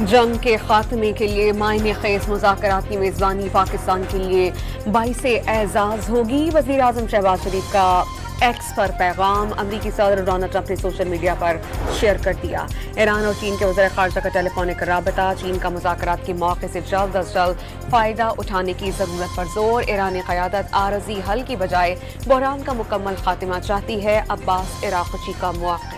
जंग के खात्मे के लिए मायने खेज मुज़ाकरात की मेज़बानी पाकिस्तान के लिए बाइस एजाज़ होगी। वज़ीर आज़म शहबाज शरीफ का एक्स पर पैगाम अमरीकी सदर डोनाल्ड ट्रंप ने सोशल मीडिया पर शेयर कर दिया। ईरान और चीन के वज़ीर ख़ारजा का टेलीफोनिक राबता, चीन का मुज़ाकरात के मौके से जल्द अज जल्द फ़ायदा उठाने की ज़रूरत पर जोर। ईरानी क़यादत आरज़ी हल की बजाय बहरान का मुकम्मल खात्मा चाहती है। अब्बास इराक़ची का मौक़िफ़।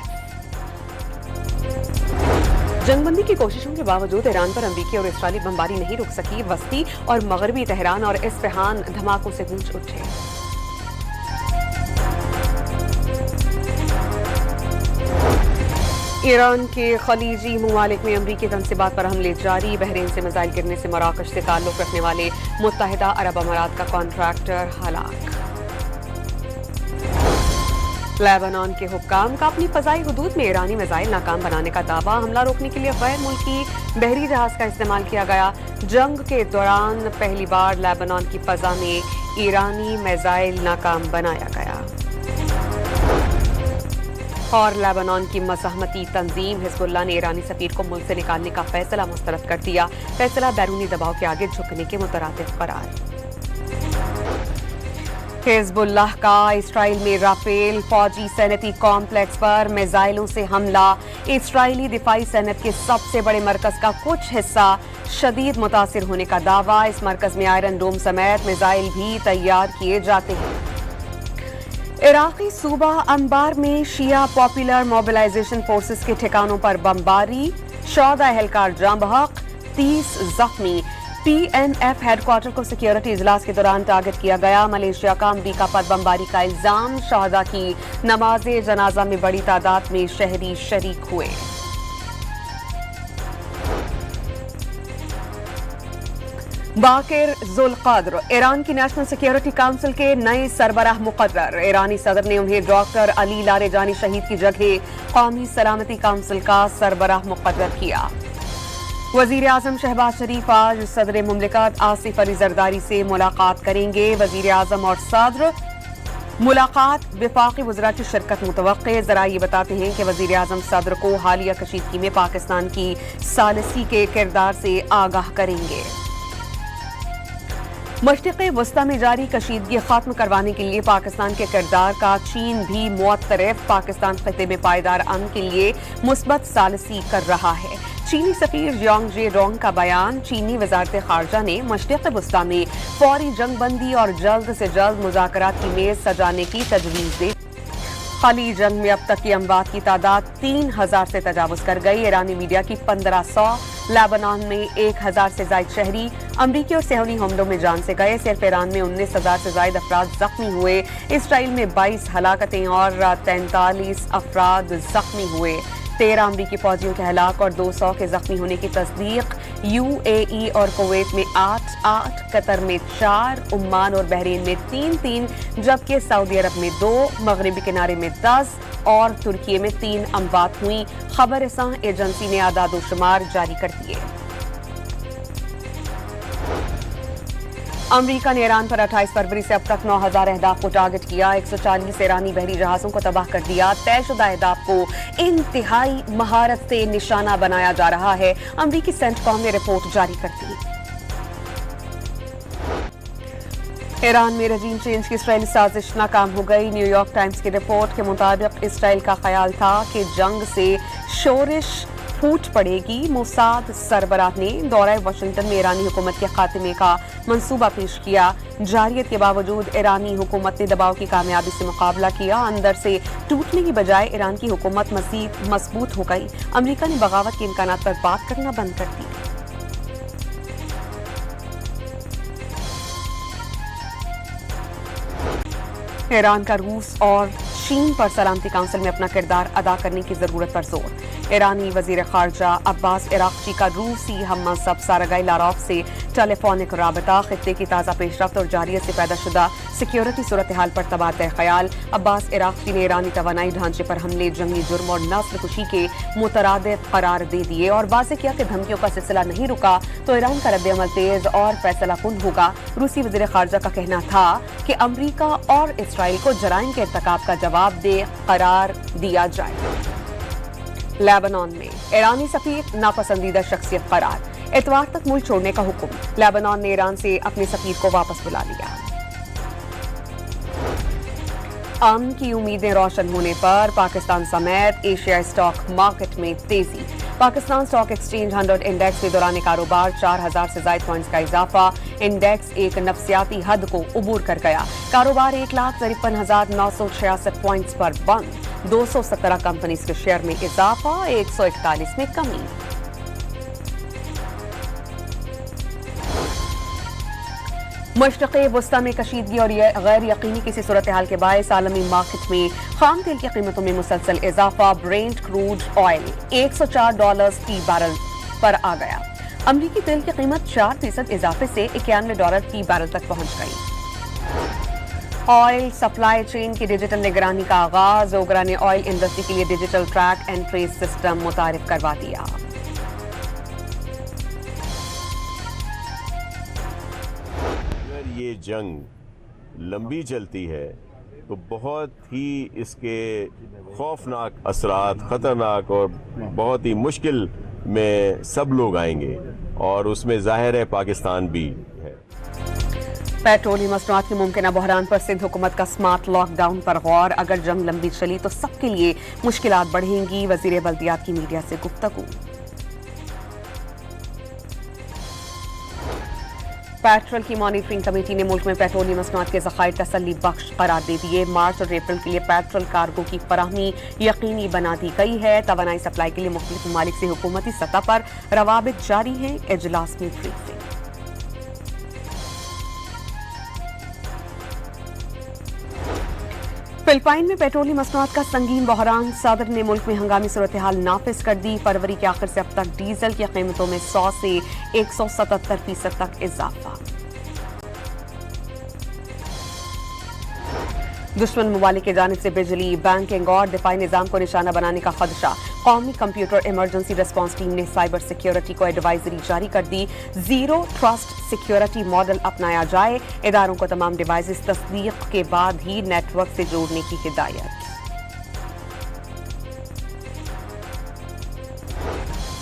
जंगबंदी की कोशिशों के बावजूद ईरान पर अमरीकी और इस्राएली बमबारी नहीं रुक सकी। वस्ती और मगरबी तेहरान और इस्फहान धमाकों से गूंज उठे। ईरान के खलीजी ममालिक में अमरीकी तनसीबात पर हमले जारी। बहरीन से मिसाइल गिरने से मराकश से ताल्लुक रखने वाले मुत्तहिदा अरब अमारात का कॉन्ट्रैक्टर हलाक। लेबनान के हुक्काम का अपनी फ़ज़ाई हुदूद में ईरानी मिसाइल नाकाम बनाने का दावा। हमला रोकने के लिए गैर मुल्की बहरी जहाज का इस्तेमाल किया गया। जंग के दौरान पहली बार लेबनान की फ़ज़ा में ईरानी मिसाइल नाकाम बनाया गया। और लेबनान की मज़ाहमती तंजीम हिज़्बुल्लाह ने ईरानी सफ़ीर को मुल्क से निकालने का फैसला मुस्तरद कर दिया। फैसला बैरूनी दबाव के आगे झुकने के मुतरादिफ करार। हिज़्बुल्लाह का इस्राइल में राफेल फौजी सैनती कॉम्प्लेक्स पर मिसाइलों से हमला। इस्राइली दिफाई सैनत के सबसे बड़े मरकज का कुछ हिस्सा शदीद मुतासिर होने का दावा। इस मरकज में आयरन डोम समेत मिसाइल भी तैयार किए जाते हैं। इराक़ी सूबा अंबार में शिया पॉपुलर मोबिलाइजेशन फोर्सेस के ठिकानों पर बमबारी। 14 एहलकार जाँ बहक, 30 जख्मी। PNF हेडक्वार्टर को सिक्योरिटी इजलास के दौरान टारगेट किया गया। मलेशिया का अमरीका पर बमबारी का इल्जाम। शहदा की नमाज़े जनाजा में बड़ी तादाद में शहरी शरीक हुए। बाकिर जुल्क़ाद्र ईरान की नेशनल सिक्योरिटी काउंसिल के नए सरबराह मुक़र्रर। ईरानी सदर ने उन्हें डॉक्टर अली लारेजानी शहीद की जगह कौमी सलामती काउंसिल का सरबराह मुक़र्रर किया। वज़ीर आज़म शहबाज शरीफ आज सदर मुमलिकत आसिफ अली ज़रदारी से मुलाकात करेंगे। वज़ीर आज़म और सदर मुलाकात वफाकी वज़रा की शिरकत मुतवक्के। ज़रा ये बताते हैं कि वज़ीर आज़म सदर को हालिया कशीदगी में पाकिस्तान की सालिसी के किरदार से आगाह करेंगे। मशरिक़ वस्ता में जारी कशीदगी खत्म करवाने के लिए पाकिस्तान के किरदार का चीन भी मुअत्तरफ। पाकिस्तान खिते में पायदार अमन के लिए मुस्बत सालिसी कर रहा है। चीनी सफीर यांग जे रोंग का बयान। चीनी वज़ारत ख़ारजा ने मशरिक़ वस्ता में फौरी जंगबंदी और जल्द से जल्द मुज़ाकरात की मेज़ सजाने की तजवीज़ दी। खाली जंग में अब तक की अमवात की तादाद 3000 से तजावुज़ कर गई। ईरानी मीडिया की 1500। लेबनान में 1000 से ज़ायद शहरी अमरीकी और सेहूनी हमलों में जान से गए। सिर्फ ईरान में 19,000 से ज़ायद अफराद जख्मी हुए। इसराइल में 22 हलाकतें और 43 अफराद जख्मी हुए। 13 अमरीकी फौजियों के हलाक और 200 के जख्मी होने की तस्दीक। UAE और कुवैत में 8, कतर में 4, उम्मान और बहरीन में 3, जबकि सऊदी अरब में 2, मगरबी किनारे में 10 और तुर्की में 3 अमवात हुई। खबर-ए-सां एजेंसी ने आदाद शुमार जारी कर दिए। अमरीका ने ईरान पर 28 फरवरी से अब तक 9000 अहदाफ को टारगेट किया। 140 ईरानी बहरी जहाज़ों को तबाह कर दिया। तयशुदा अहदाफ को इंतहाई महारत से निशाना बनाया जा रहा है। अमरीकी सेंटकॉम ने रिपोर्ट जारी कर दी। ईरान में रजीम चेंज की इसराइली साजिश नाकाम हो गई। न्यूयॉर्क टाइम्स की रिपोर्ट के मुताबिक इसराइल का ख्याल था कि जंग से शोरिश फूट पड़ेगी। मोसाद सरबराह ने दौरा वाशिंगटन में ईरानी हुकूमत के खात्मे का मंसूबा पेश किया। जारियत के बावजूद ईरानी हुकूमत ने दबाव की कामयाबी से मुकाबला किया। अंदर से टूटने की बजाय ईरान की हुकूमत मज़ीद मजबूत हो गई। अमरीका ने बगावत के इम्कानात पर बात करना बंद कर दी। ईरान का रूस और चीन पर सलामती काउंसिल में अपना किरदार अदा करने की जरूरत पर जोर। ईरानी वजीर खारजा अब्बास इराक़ची का रूसी हममंसब सरगई लारोव से टेलीफोनिक राबता। खित्ते की ताज़ा पेशरफ्त और जारियत से पैदा शुदा सिक्योरिटी सूरत हाल पर तबादला ख्याल। अब्बास इराक़ची ने ईरानी तवानाई ढांचे पर हमले, जंगी जुर्म और नस्ल कुशी के मुतरादिफ करार दे दिए और वाज़ेह किया कि धमकियों का सिलसिला नहीं रुका तो ईरान का रद्द-ए-अमल तेज और फैसला कुन होगा। रूसी वजीर खारजा का कहना था कि अमरीका और इसराइल को जराइम के इर्तिकाब का जवाब दे करार दिया जाए। लेबनान में ईरानी सफीर नापसंदीदा शख्सियत करार, इतवार तक मुल्क छोड़ने का हुक्म। लेबनान ने ईरान से अपने सफीर को वापस बुला लिया। अमन की उम्मीदें रोशन होने पर पाकिस्तान समेत एशियाई स्टॉक मार्केट में तेजी। पाकिस्तान स्टॉक एक्सचेंज 100 इंडेक्स में दौरान कारोबार 4000 से ज्यादा पॉइंट्स का इजाफा। इंडेक्स एक नफसियाती हद को उबूर कर गया। कारोबार 1,53,966 पॉइंट्स पर बंद। 217 कंपनीज के शेयर में इजाफा, 141 में कमी। मशरक़े वस्ता में कशीदगी और गैर यकीनी किसी सूरत हाल के बायस आलमी मार्केट में खाम तेल की कीमतों में मुसलसल इजाफा। ब्रेंट क्रूड ऑयल $104 फी बैरल पर आ गया। अमरीकी तेल की कीमत 4% इजाफे से $91 फी बैरल तक पहुंच गई। ऑयल सप्लाई चेन की डिजिटल निगरानी का आगाज। ओगरा ने ऑयल इंडस्ट्री के लिए digital track and trace system मुतारिफ करवा दिया। ये जंग लंबी चलती है तो बहुत ही इसके खौफनाक असरात, खतरनाक और बहुत ही मुश्किल में सब लोग आएंगे और उसमें जाहिर है पाकिस्तान भी है। पेट्रोलियम मसनूआत के मुमकिन बहरान पर सिंध हुकूमत का स्मार्ट लॉकडाउन पर गौर। अगर जंग लंबी चली तो सबके लिए मुश्किलात बढ़ेंगी। वजीर बल्दियात की मीडिया से गुफ्तगू। पेट्रोल की मॉनिटरिंग कमेटी ने मुल्क में पेट्रोलियम मसनूआत के ज़खायर तसल्ली बख्श करार दे दिए। मार्च और अप्रैल के लिए पेट्रोल कार्गो की फराहमी यकीनी बना दी गई है। तवानाई सप्लाई के लिए मुख्तलिफ ममालिक से हुकूमती सतह पर रवाबित जारी हैं। इजलास में ब्रीफिंग। फिलिपाइन में पेट्रोलियम मसनूआत का संगीन बहरान। सदर ने मुल्क में हंगामी सूरत हाल नाफिज कर दी। फरवरी के आखिर से अब तक डीजल की कीमतों में 100 से 177% तक इजाफा। दुश्मन ममालिक की जानिब से बिजली, बैंकिंग और दिफाई निजाम को निशाना बनाने का खदशा। कौमी कंप्यूटर इमरजेंसी रिस्पांस टीम ने साइबर सिक्योरिटी को एडवाइजरी जारी कर दी। जीरो ट्रस्ट सिक्योरिटी मॉडल अपनाया जाए। इदारों को तमाम डिवाइसेस तस्दीक के बाद ही नेटवर्क से जोड़ने की हिदायत।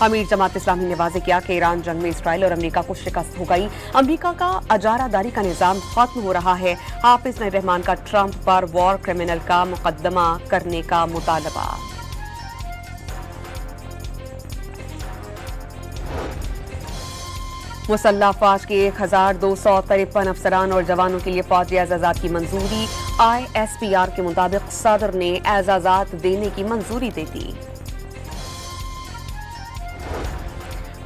अमीर जमात इस्लामी ने वाज़ेह किया कि ईरान जंग में इसराइल और अमेरिका को शिकस्त हो गई। अमेरिका का अजारादारी का निजाम खत्म हो रहा है। हाफिज रहमान का ट्रंप पर वॉर क्रिमिनल का मुकदमा करने का मुतालबा। मुसल्लह अफवाज के 1253 अफसरान और जवानों के लिए फौजी एजाजात की मंजूरी। ISPR के मुताबिक सदर ने एजाजात देने की मंजूरी दे दी।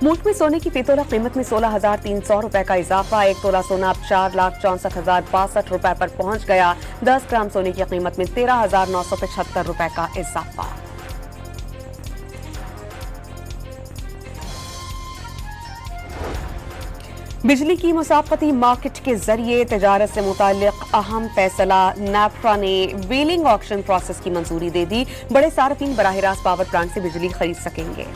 मुल्क में सोने की फीतोला कीमत में 16,300 रुपए का इजाफा। 1 तोला सोना अब 4,64,062 रुपए पर पहुंच गया। 10 ग्राम सोने की कीमत में 13,975 रुपए का इजाफा। बिजली की मुसाफती मार्केट के जरिए तिजारत से मुताल्लिक अहम फैसला। नेफ्रा ने व्हीलिंग ऑक्शन प्रोसेस की मंजूरी दे दी। बड़े सार्फिन बराह रास्त पावर प्लांट से बिजली खरीद सकेंगे।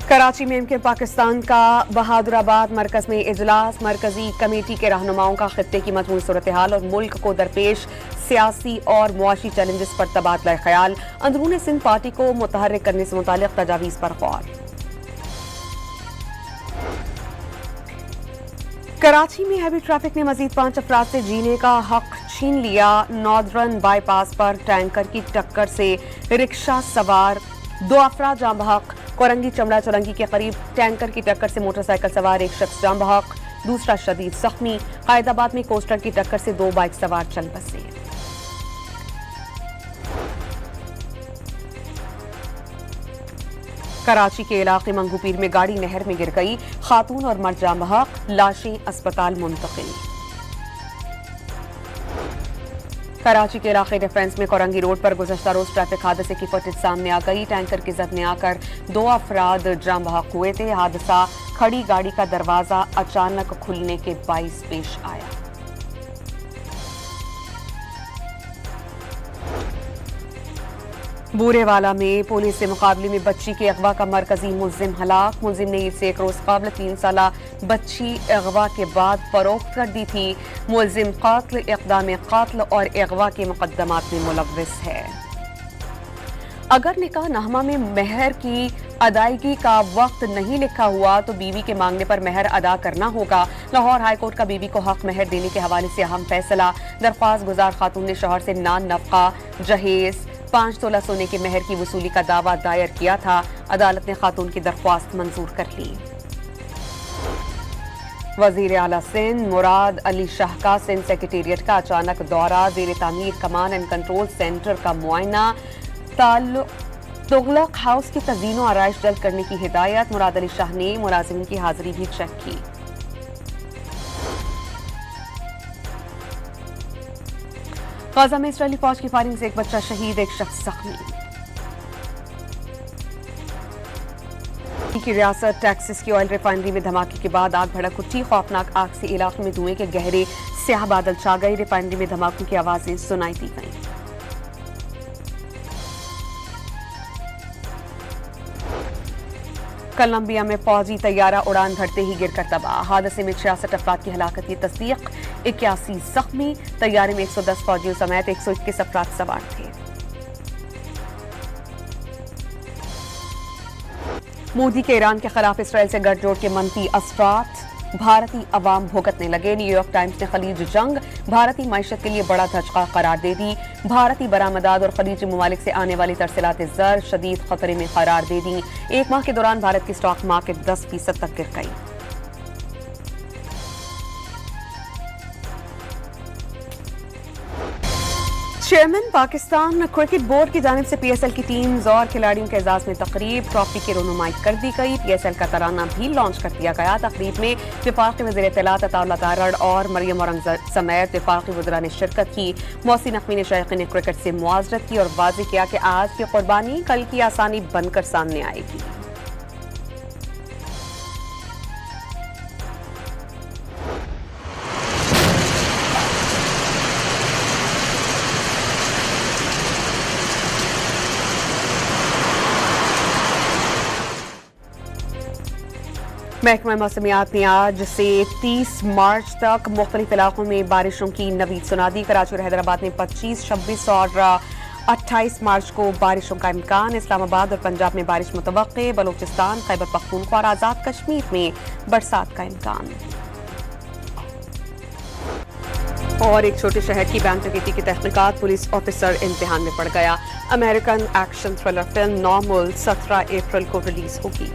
कराची में एमके पाकिस्तान का बहादुराबाद मरकज में इजलास। मरकजी कमेटी के रहनुमाओं का खित्ते की मजमूई सूरत हाल और मुल्क को दरपेश सियासी और मुआशी चैलेंजेस पर तबादला ख्याल। अंदरून सिंध पार्टी को मुतहर्रिक करने से मुताल्लिक तजावीज़ पर गौर। कराची में हैवी ट्रैफिक ने मजीद 5 अफराद से जीने का हक छीन लिया। नॉर्दर्न बाईपास पर टैंकर की टक्कर से रिक्शा सवार 2 अफराद जाँ बहक। कोरंगी चमड़ा चुरंगी के करीब टैंकर की टक्कर से मोटरसाइकिल सवार एक शख्स जाँ बहक, दूसरा शदीद जख्मी। कायदाबाद में कोस्टर की टक्कर से 2 बाइक सवार चल बसे। कराची के इलाके मंगूपीर में गाड़ी नहर में गिर गई। खातून और मर्द जाँ बहक, लाशें अस्पताल मुंतकिल। कराची के इलाके डिफेंस में कोरंगी रोड पर गुज़श्ता रोज ट्रैफिक हादसे की फुटेज सामने आ गई। टैंकर की जद में आकर 2 अफराद जाँ बहक हुए थे। हादसा खड़ी गाड़ी का दरवाजा अचानक खुलने के बाइस पेश आया। बूरेवाला में पुलिस से मुकाबले में बच्ची के अगवा का मरकजी मुलजिम हलाक। मुलजिम ने इससे एक रोज कबल 3 साला बच्ची अगवा के बाद फरोख्त कर दी थी। मुलजिम कातिल, इक़दाम कातिल और अगवा के मुकदमात में मुलव्विस है। अगर निकाह नामा में मेहर की अदायगी का वक्त नहीं लिखा हुआ तो बीवी के मांगने पर मेहर अदा करना होगा। लाहौर हाई कोर्ट का बीवी को हक मेहर देने के हवाले से अहम फैसला। दरख्वास्त गुजार खातून ने शौहर से नान नफका, जहेज, 5 तोला सोने के मेहर की वसूली का दावा दायर किया था। अदालत ने खातून की दरख्वास्त मंजूर कर ली। वजीर आला सिंध मुराद अली शाह का सिंध सेक्रेटेरिएट का अचानक दौरा। ज़ेर तामीर कमांड एंड कंट्रोल सेंटर का मुआयना। तुगलक हाउस की तज़ीनो आराइश जल्द करने की हिदायत। मुराद अली शाह ने मुलाजिमिन की हाजिरी भी चेक की। गाजा में इस्राएली फौज की फायरिंग से एक बच्चा शहीद, एक शख्स जख्मी। की रियासत टेक्सास की ऑयल रिफाइनरी में धमाके के बाद आग भड़क उठी। खौफनाक आग से इलाके में धुएं के गहरे स्याह बादल छा गए। रिफाइनरी में धमाकों की आवाजें सुनाई दी गईं। कोलंबिया में फौजी तैयारा उड़ान भरते ही गिरकर तबाह। हादसे में 66 अफराद की हलाकत की तस्दीक, 81 जख्मी। तैयारे में 110 फौजियों समेत 121 अफराद सवार थे। मोदी के ईरान के खिलाफ इसराइल से गठजोड़ के मनफी असरात। भारतीय अवाम भुगतने लगे। न्यूयॉर्क टाइम्स ने खलीज जंग भारतीय मईशत के लिए बड़ा धचका करार दे दी। भारतीय बरामदात और खलीजी ममालिक से आने वाली तरसीलात ज़र शदीद खतरे में करार दे दी। एक माह के दौरान भारत की स्टॉक मार्केट 10% तक गिर गई। चेयरमैन पाकिस्तान क्रिकेट बोर्ड की जानिब से PSL की टीम्स और खिलाड़ियों के एजाज में तकरीब। ट्रॉफी की रोनुमाई कर दी गई। PSL का तराना भी लॉन्च कर दिया गया। तकरीब में वफाकी वज़ीर इत्तलात अताउल्लाह तारड़ और मरियम औरंगज़ेब समेत वफाकी वज़रा ने शिरकत की। मोहसिन नकवी ने शायकीन क्रिकेट से मुआज़रत की और वाज़ेह किया कि आज की कुर्बानी कल की आसानी बनकर सामने आएगी। महकमा मौसमियात ने आज से 30 मार्च तक मुख्तलिफ इलाकों में बारिशों की नवीद सुना दी। कराची और हैदराबाद में 25, 26 और 28 मार्च को बारिशों का इम्कान। इस्लामाबाद और पंजाब में बारिश मुतवक्के। बलूचिस्तान, खैबर पख्तूनख्वा और आज़ाद कश्मीर में बरसात का इम्कान। और एक छोटे शहर की बैंक डकैती की तहकीकात, पुलिस ऑफिसर इम्तिहान में पड़ गया। American action thriller film normal 17 अप्रैल को रिलीज होगी।